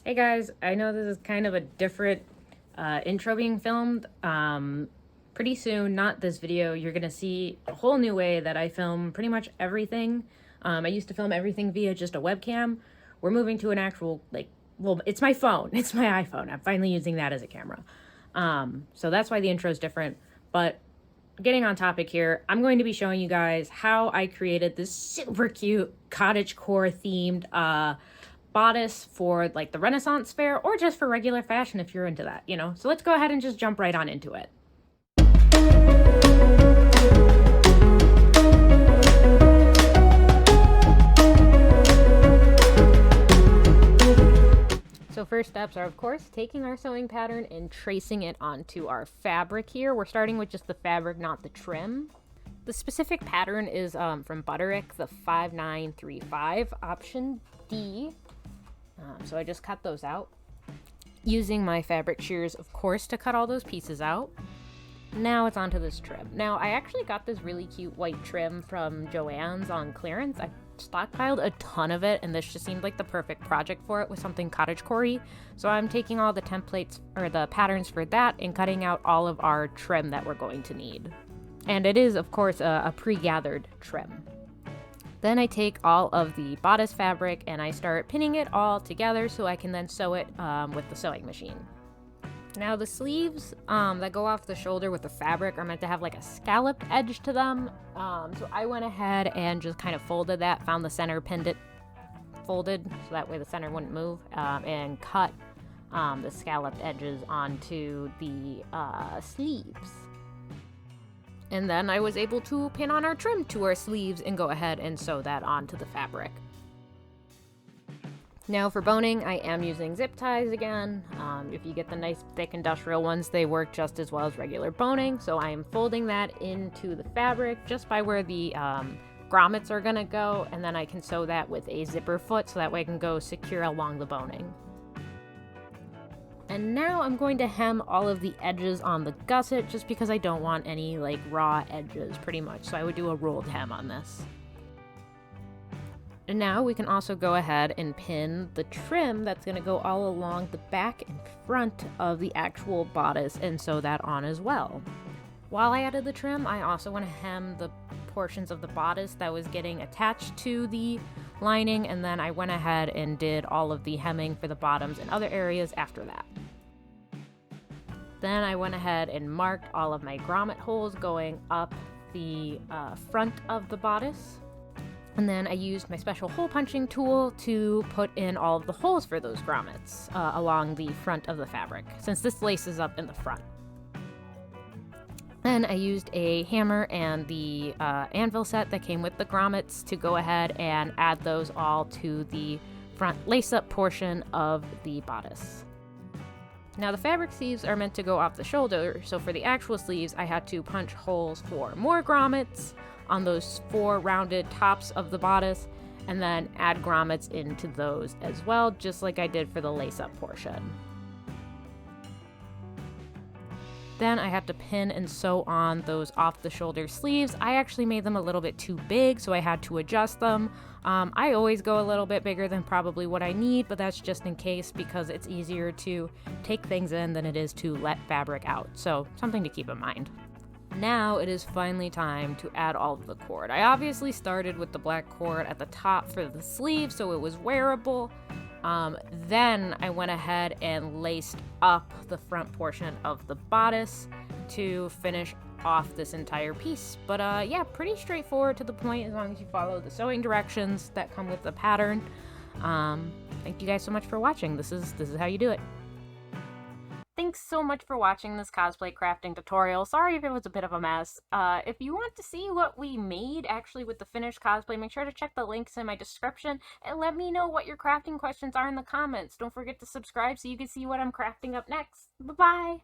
Hey guys, I know this is kind of a different intro being filmed. Pretty soon, not this video, you're gonna see a whole new way that I film pretty much everything. I used to film everything via just a webcam. We're moving to an actual, well, it's my phone. It's my iPhone. I'm finally using that as a camera. So that's why the intro is different. But getting on topic here, I'm going to be showing you guys how I created this super cute cottagecore themed bodice for like the Renaissance fair or just for regular fashion if you're into that, you know. So let's go ahead and just jump right on into it. So first steps are, of course, taking our sewing pattern and tracing it onto our fabric here. We're starting with just the fabric, not the trim. The specific pattern is from Butterick, the 5935, option D. So I just cut those out. Using my fabric shears, of course, to cut all those pieces out. Now it's onto this trim. Now, I actually got this really cute white trim from Joann's on clearance. I stockpiled a ton of it, and this just seemed like the perfect project for it with something cottagecore-y. So I'm taking all the templates, or the patterns for that, and cutting out all of our trim that we're going to need. And it is, of course, a pre-gathered trim. Then I take all of the bodice fabric and I start pinning it all together so I can then sew it with the sewing machine. Now the sleeves that go off the shoulder with the fabric are meant to have like a scalloped edge to them. So I went ahead and just kind of folded that, found the center, pinned it, folded so that way the center wouldn't move, and cut the scalloped edges onto the sleeves. And then I was able to pin on our trim to our sleeves and go ahead and sew that onto the fabric. Now for boning, I am using zip ties again. If you get the nice thick industrial ones, they work just as well as regular boning. So I am folding that into the fabric just by where the grommets are gonna go, and then I can sew that with a zipper foot so that way I can go secure along the boning. And now I'm going to hem all of the edges on the gusset just because I don't want any like raw edges pretty much. So I would do a rolled hem on this. And now we can also go ahead and pin the trim that's going to go all along the back and front of the actual bodice and sew that on as well. While I added the trim, I also want to hem the portions of the bodice that was getting attached to the lining, and then I went ahead and did all of the hemming for the bottoms and other areas after that. Then I went ahead and marked all of my grommet holes going up the front of the bodice. And then I used my special hole punching tool to put in all of the holes for those grommets along the front of the fabric, since this laces up in the front. Then I used a hammer and the anvil set that came with the grommets to go ahead and add those all to the front lace-up portion of the bodice. Now the fabric sleeves are meant to go off the shoulder, so for the actual sleeves I had to punch holes for more grommets on those 4 rounded tops of the bodice, and then add grommets into those as well, just like I did for the lace-up portion. Then I have to pin and sew on those off-the-shoulder sleeves. I actually made them a little bit too big, so I had to adjust them. I always go a little bit bigger than probably what I need, but that's just in case because it's easier to take things in than it is to let fabric out. So something to keep in mind. Now it is finally time to add all of the cord. I obviously started with the black cord at the top for the sleeve so it was wearable. Then I went ahead and laced up the front portion of the bodice to finish off this entire piece. But yeah, pretty straightforward to the point as long as you follow the sewing directions that come with the pattern. Thank you guys so much for watching. This is how you do it. Thanks so much for watching this cosplay crafting tutorial. Sorry if it was a bit of a mess. If you want to see what we made actually with the finished cosplay, make sure to check the links in my description and let me know what your crafting questions are in the comments. Don't forget to subscribe so you can see what I'm crafting up next. Bye-bye!